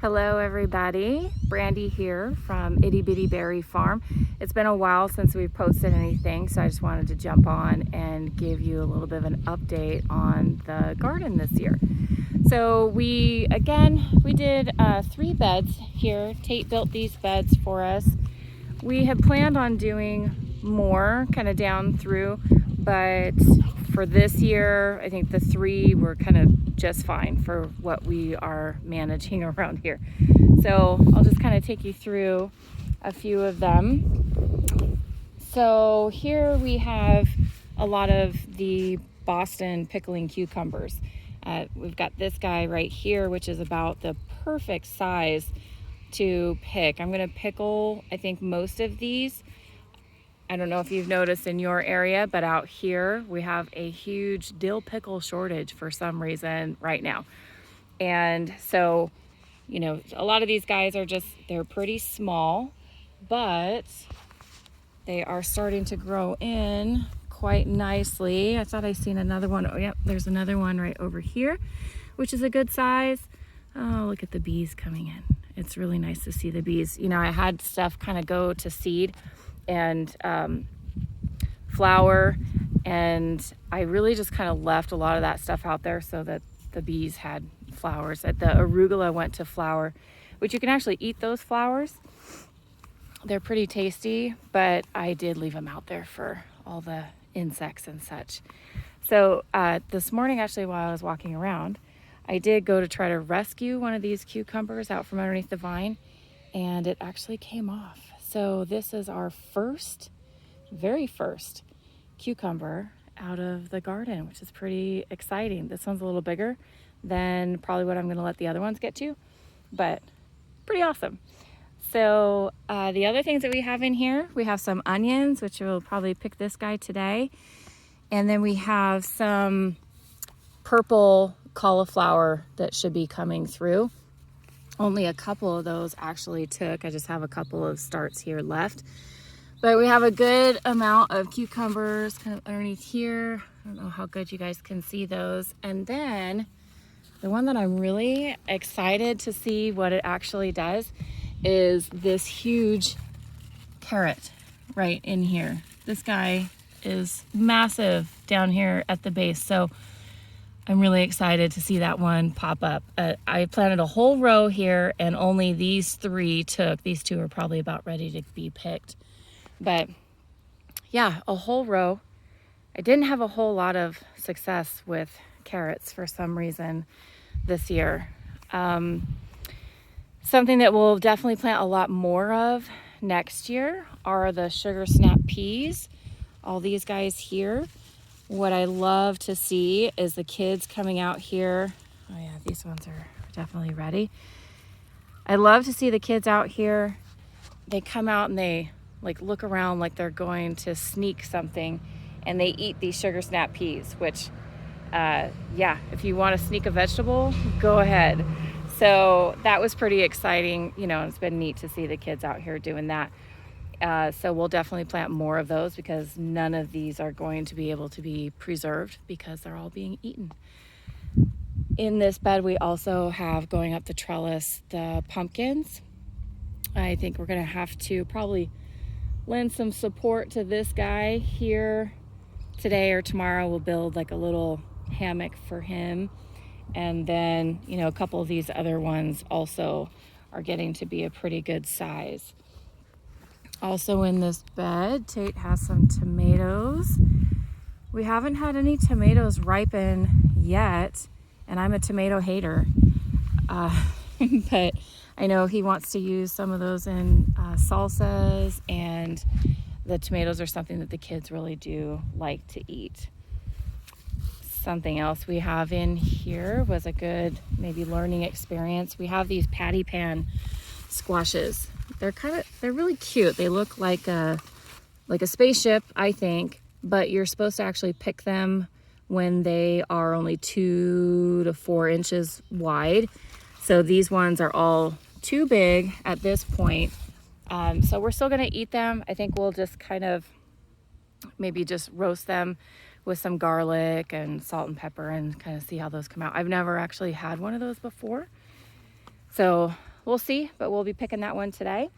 Hello everybody, Brandy here from Itty Bitty Berry Farm. It's been a while since we've posted anything, so I just wanted to jump on and give you a little bit of an update on the garden this year. So we did 3 beds here. Tate built these beds for us. We had planned on doing more kind of down through, but for this year, I think the 3 were kind of just fine for what we are managing around here. So I'll just kind of take you through a few of them. So here we have a lot of the Boston pickling cucumbers. We've got this guy right here, which is about the perfect size to pick. I'm going to pickle, I think, most of these. I don't know if you've noticed in your area, but out here we have a huge dill pickle shortage for some reason right now. And so, you know, a lot of these guys are they're pretty small, but they are starting to grow in quite nicely. I thought I seen another one. Oh, yep, there's another one right over here, which is a good size. Oh, look at the bees coming in. It's really nice to see the bees. You know, I had stuff kind of go to seed and flower, and I really just kind of left a lot of that stuff out there so that the bees had flowers. The arugula went to flower, which you can actually eat those flowers. They're pretty tasty, but I did leave them out there for all the insects and such. So this morning, actually, while I was walking around, I did go to try to rescue one of these cucumbers out from underneath the vine, and it actually came off. So this is our very first cucumber out of the garden, which is pretty exciting. This one's a little bigger than probably what I'm going to let the other ones get to, but pretty awesome. So the other things that we have in here, we have some onions, which we'll probably pick this guy today. And then we have some purple cauliflower that should be coming through. Only a couple of those actually took. I just have a couple of starts here left. But we have a good amount of cucumbers kind of underneath here. I don't know how good you guys can see those. And then the one that I'm really excited to see what it actually does is this huge carrot right in here. This guy is massive down here at the base. So I'm really excited to see that one pop up. I planted a whole row here and only these 3 took. These 2 are probably about ready to be picked. But yeah, a whole row. I didn't have a whole lot of success with carrots for some reason this year. Something that we'll definitely plant a lot more of next year are the sugar snap peas. All these guys here. What I love to see is the kids coming out here. Oh yeah, these ones are definitely ready. I love to see the kids out here. They come out and they like look around like they're going to sneak something, and they eat these sugar snap peas, which yeah, if you want to sneak a vegetable, go ahead. So that was pretty exciting, you know, and it's been neat to see the kids out here doing that. So we'll definitely plant more of those because none of these are going to be able to be preserved because they're all being eaten. In this bed, we also have going up the trellis, the pumpkins. I think we're going to have to probably lend some support to this guy here today or tomorrow. We'll build like a little hammock for him. And then, you know, a couple of these other ones also are getting to be a pretty good size. Also in this bed, Tate has some tomatoes. We haven't had any tomatoes ripen yet, and I'm a tomato hater. But I know he wants to use some of those in salsas, and the tomatoes are something that the kids really do like to eat. Something else we have in here was a good maybe learning experience. We have these patty pan squashes. They're really cute. They look like a spaceship, I think, but you're supposed to actually pick them when they are only 2 to 4 inches wide. So these ones are all too big at this point. So we're still gonna eat them. I think we'll just kind of maybe just roast them with some garlic and salt and pepper and kind of see how those come out. I've never actually had one of those before. So we'll see, but we'll be picking that one today.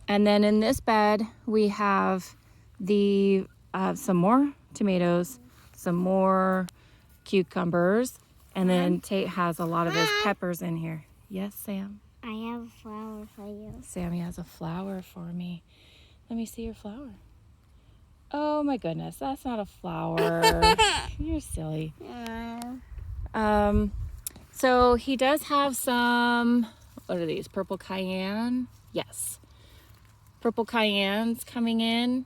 And then in this bed, we have the some more tomatoes, some more cucumbers, and then Tate has a lot of his peppers in here. Yes, Sam? I have a flower for you. Sammy has a flower for me. Let me see your flower. Oh my goodness, that's not a flower. You're silly. So he does have some, what are these, purple cayenne? Yes. Purple cayennes coming in.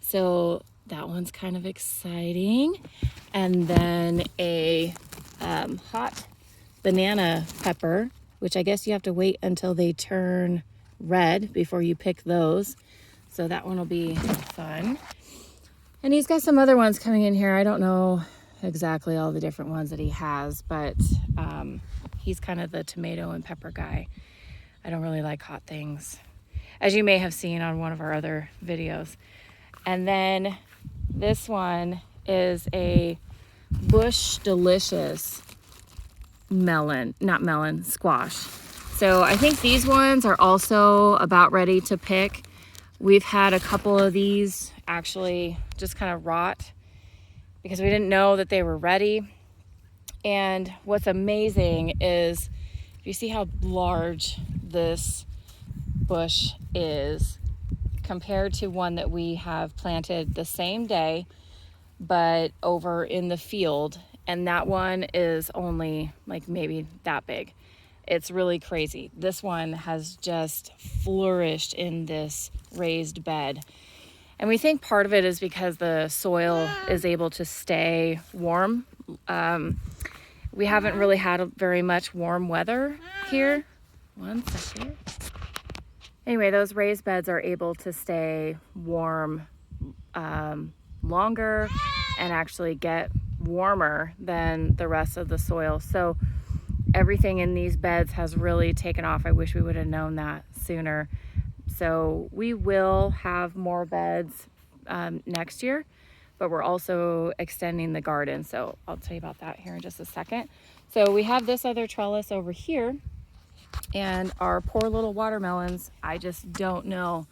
So that one's kind of exciting. And then a hot banana pepper, which I guess you have to wait until they turn red before you pick those. So that one will be fun. And he's got some other ones coming in here. I don't know exactly all the different ones that he has, but he's kind of the tomato and pepper guy. I don't really like hot things, as you may have seen on one of our other videos. And then this one is a Bush Delicious squash. So I think these ones are also about ready to pick. We've had a couple of these actually just kind of rot because we didn't know that they were ready. And what's amazing is, you see how large this bush is compared to one that we have planted the same day, but over in the field. And that one is only like maybe that big. It's really crazy. This one has just flourished in this raised bed. And we think part of it is because the soil is able to stay warm. We haven't really had very much warm weather here. One second. Anyway, those raised beds are able to stay warm longer and actually get warmer than the rest of the soil. So everything in these beds has really taken off. I wish we would have known that sooner. So we will have more beds next year, but we're also extending the garden. So I'll tell you about that here in just a second. So we have this other trellis over here, and our poor little watermelons, I just don't know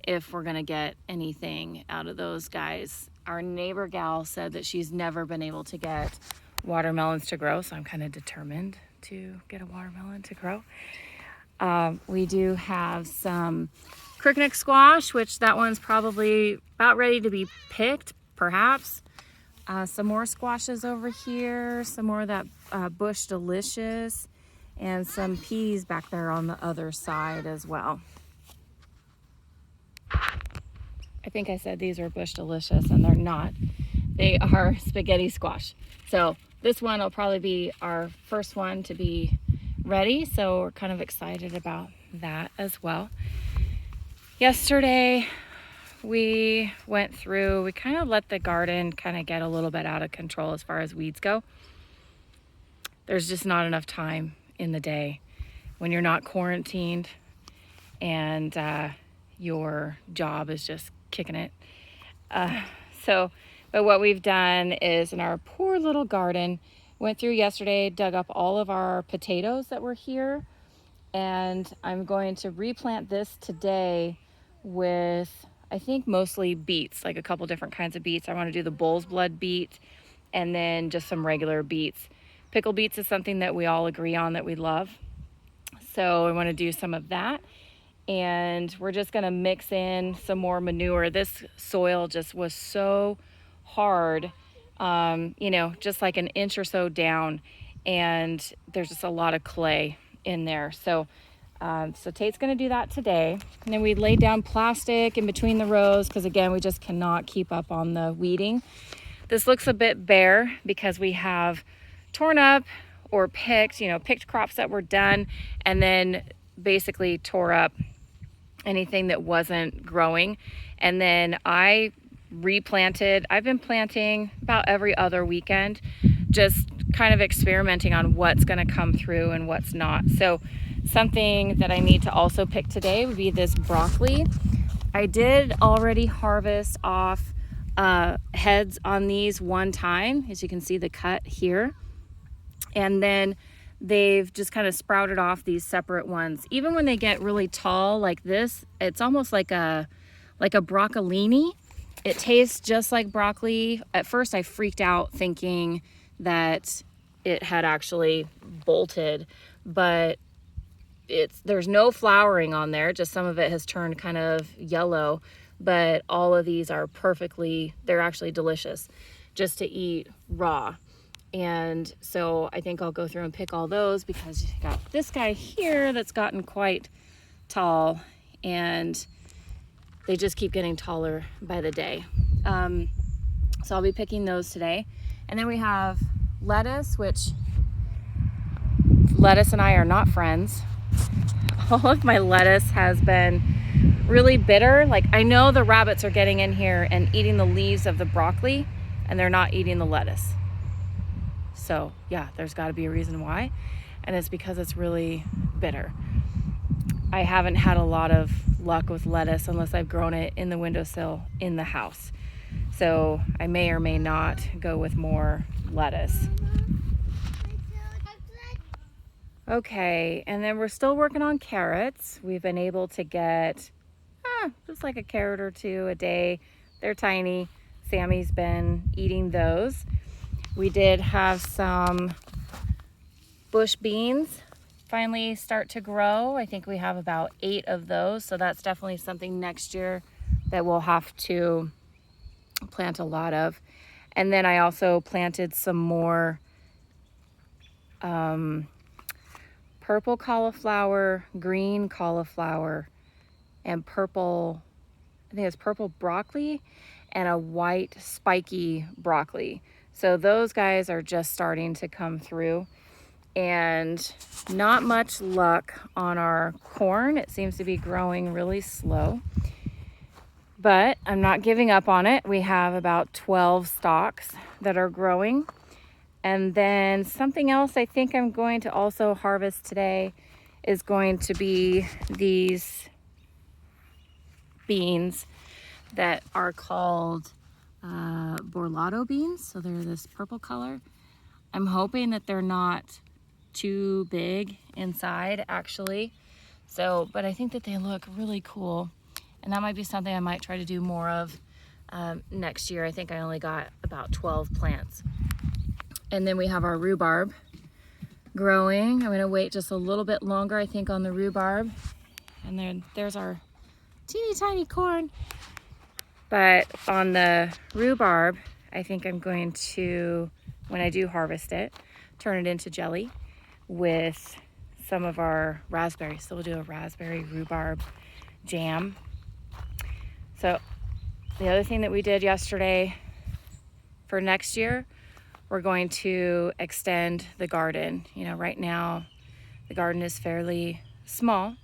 if we're gonna get anything out of those guys. Our neighbor gal said that she's never been able to get watermelons to grow, so I'm kind of determined to get a watermelon to grow. We do have some Crookneck Squash, which that one's probably about ready to be picked, perhaps. Some more squashes over here, some more of that Bush Delicious, and some peas back there on the other side as well. I think I said these are Bush Delicious, and they're not. They are spaghetti squash. So this one will probably be our first one to be ready, so we're kind of excited about that as well. Yesterday we went through, we kind of let the garden kind of get a little bit out of control as far as weeds go. There's just not enough time in the day when you're not quarantined and your job is just kicking it. But what we've done is, in our poor little garden, went through yesterday, dug up all of our potatoes that were here, and I'm going to replant this today with, I think, mostly beets, like a couple different kinds of beets. I want to do the bull's blood beet and then just some regular beets. Pickle beets is something that we all agree on that we love. So I want to do some of that. And we're just going to mix in some more manure. This soil just was so hard, you know, just like an inch or so down, and there's just a lot of clay in there. So Tate's going to do that today. And then we laid down plastic in between the rows because, again, we just cannot keep up on the weeding. This looks a bit bare because we have torn up or picked crops that were done, and then basically tore up anything that wasn't growing. And then I replanted. I've been planting about every other weekend, just kind of experimenting on what's going to come through and what's not. So something that I need to also pick today would be this broccoli. I did already harvest off heads on these one time, as you can see the cut here. And then they've just kind of sprouted off these separate ones. Even when they get really tall like this, it's almost like a broccolini. It tastes just like broccoli. At first I freaked out thinking that it had actually bolted, but there's no flowering on there, just some of it has turned kind of yellow, but all of these are they're actually delicious just to eat raw. And so I think I'll go through and pick all those, because you got this guy here that's gotten quite tall, and they just keep getting taller by the day. So I'll be picking those today. And then we have lettuce, which lettuce and I are not friends. All of my lettuce has been really bitter. Like, I know the rabbits are getting in here and eating the leaves of the broccoli, and they're not eating the lettuce. So yeah, there's got to be a reason why, and it's because it's really bitter. I haven't had a lot of luck with lettuce unless I've grown it in the windowsill in the house. So I may or may not go with more lettuce. Okay, and then we're still working on carrots. We've been able to get just like a carrot or two a day. They're tiny. Sammy's been eating those. We did have some bush beans finally start to grow. I think we have about 8 of those, so that's definitely something next year that we'll have to plant a lot of. And then I also planted some more purple cauliflower, green cauliflower, and purple, I think it's purple broccoli, and a white spiky broccoli. So those guys are just starting to come through, and not much luck on our corn. It seems to be growing really slow, but I'm not giving up on it. We have about 12 stalks that are growing. And then something else I think I'm going to also harvest today is going to be these beans that are called Borlado beans. So they're this purple color. I'm hoping that they're not too big inside actually. So, but I think that they look really cool. And that might be something I might try to do more of next year. I think I only got about 12 plants. And then we have our rhubarb growing. I'm gonna wait just a little bit longer, I think, on the rhubarb. And then there's our teeny tiny corn. But on the rhubarb, I think I'm going to, when I do harvest it, turn it into jelly with some of our raspberries. So we'll do a raspberry rhubarb jam. So the other thing that we did yesterday for next year, we're going to extend the garden. You know, right now the garden is fairly small,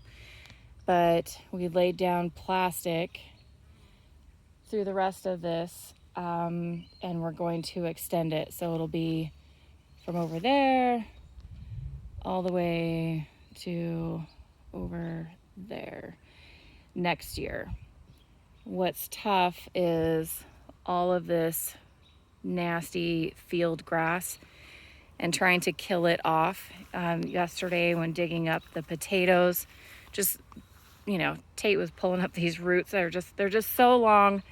but we laid down plastic through the rest of this, and we're going to extend it. So it'll be from over there all the way to over there next year. What's tough is all of this nasty field grass and trying to kill it off. Yesterday when digging up the potatoes, just, you know, Tate was pulling up these roots. They're just so long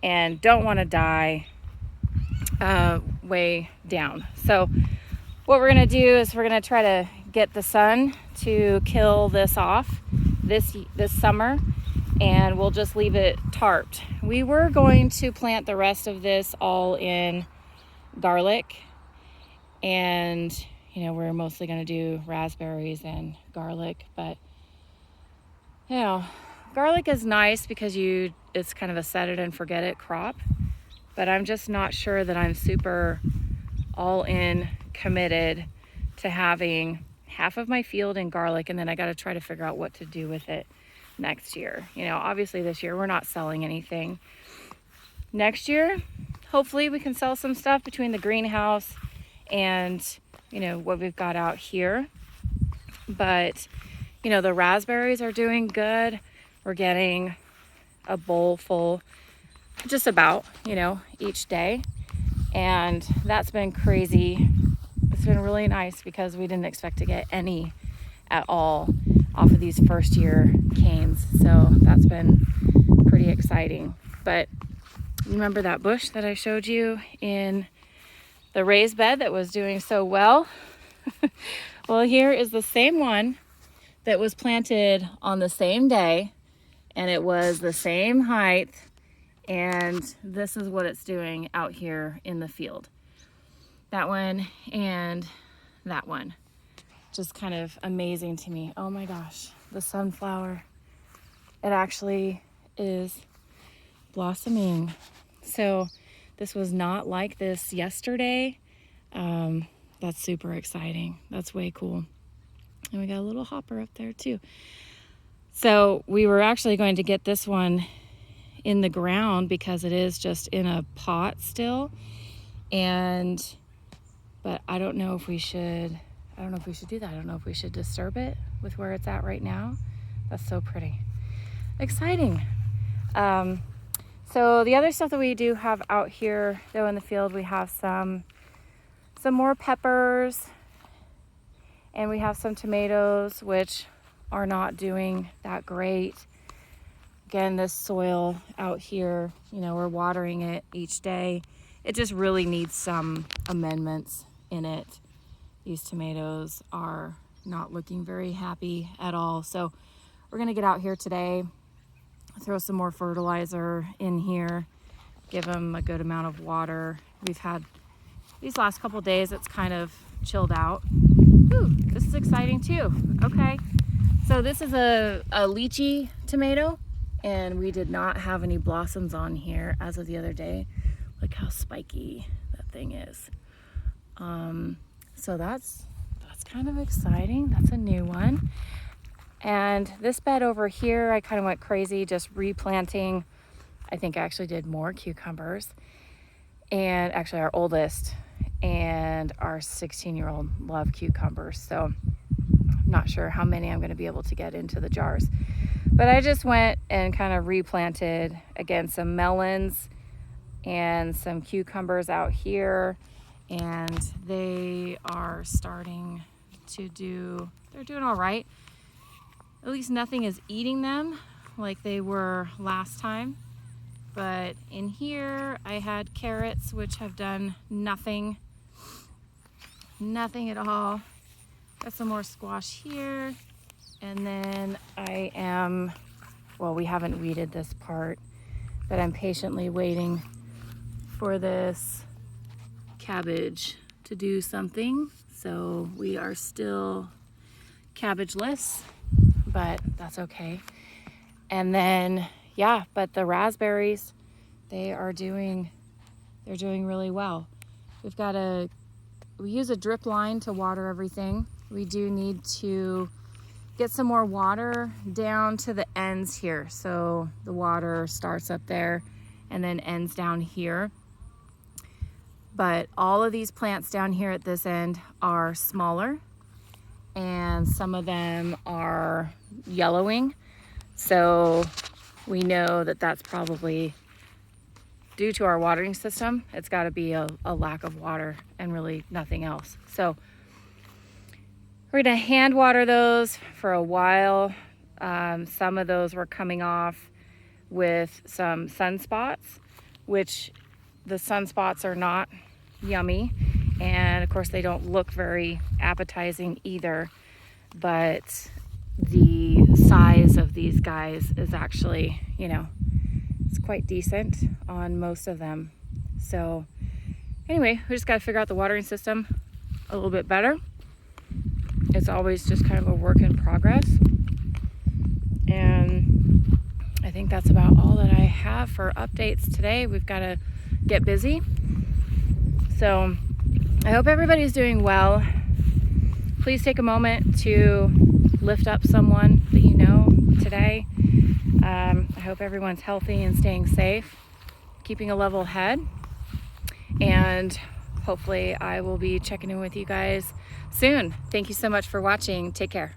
and don't want to die way down. So what we're gonna do is we're gonna try to get the sun to kill this off this summer, and we'll just leave it tarped. We were going to plant the rest of this all in garlic, and you know, we're mostly going to do raspberries and garlic, but you know, garlic is nice because it's kind of a set it and forget it crop, but I'm just not sure that I'm super all in committed to having half of my field in garlic, and then I got to try to figure out what to do with it next year. You know, obviously this year we're not selling anything. Next year, hopefully we can sell some stuff between the greenhouse and, you know, what we've got out here. But, you know, the raspberries are doing good. We're getting a bowl full just about, you know, each day. And that's been crazy. it's been really nice because we didn't expect to get any at all off of these first year canes. So that's been pretty exciting. But remember that bush that I showed you in the raised bed that was doing so well? Well, here is the same one that was planted on the same day, and it was the same height, and this is what it's doing out here in the field. That one and that one. Just kind of amazing to me. Oh my gosh, the sunflower. It actually is blossoming. So this was not like this yesterday. That's super exciting. That's way cool. And we got a little hopper up there too. So we were actually going to get this one in the ground because it is just in a pot still. But I don't know if we should do that. I don't know if we should disturb it with where it's at right now. That's so pretty. Exciting. So the other stuff that we do have out here though in the field, we have some more peppers, and we have some tomatoes, which are not doing that great. Again, this soil out here, we're watering it each day. It just really needs some amendments in it. These tomatoes are not looking very happy at all. So we're gonna get out here today, throw some more fertilizer in here, give them a good amount of water. We've had these last couple days, it's kind of chilled out. Ooh, this is exciting too. Okay, so this is a lychee tomato, and we did not have any blossoms on here as of the other day. Look how spiky that thing is. So that's kind of exciting. That's a new one. And this bed over here, I kind of went crazy just replanting. I think I actually did more cucumbers. And actually our oldest and our 16-year-old love cucumbers. So I'm not sure how many I'm going to be able to get into the jars. But I just went and kind of replanted, again, some melons and some cucumbers out here. And they are starting to they're doing all right. At least nothing is eating them like they were last time. But in here, I had carrots, which have done nothing at all. Got some more squash here. And then we haven't weeded this part, but I'm patiently waiting for this cabbage to do something. So we are still cabbageless, but that's okay. And then, but the raspberries, they're doing really well. We use a drip line to water everything. We do need to get some more water down to the ends here. So the water starts up there and then ends down here. But all of these plants down here at this end are smaller, and some of them are yellowing. So we know that that's probably due to our watering system. It's got to be a lack of water and really nothing else. So we're going to hand water those for a while. Some of those were coming off with some sunspots, which the sunspots are not yummy. And of course they don't look very appetizing either. But the size of these guys is actually, it's quite decent on most of them. So anyway, we just got to figure out the watering system a little bit better. It's always just kind of a work in progress. And I think that's about all that I have for updates today. We've got to get busy. So I hope everybody's doing well. Please take a moment to lift up someone that you know today. I hope everyone's healthy and staying safe, keeping a level head. And hopefully I will be checking in with you guys soon. Thank you so much for watching. Take care.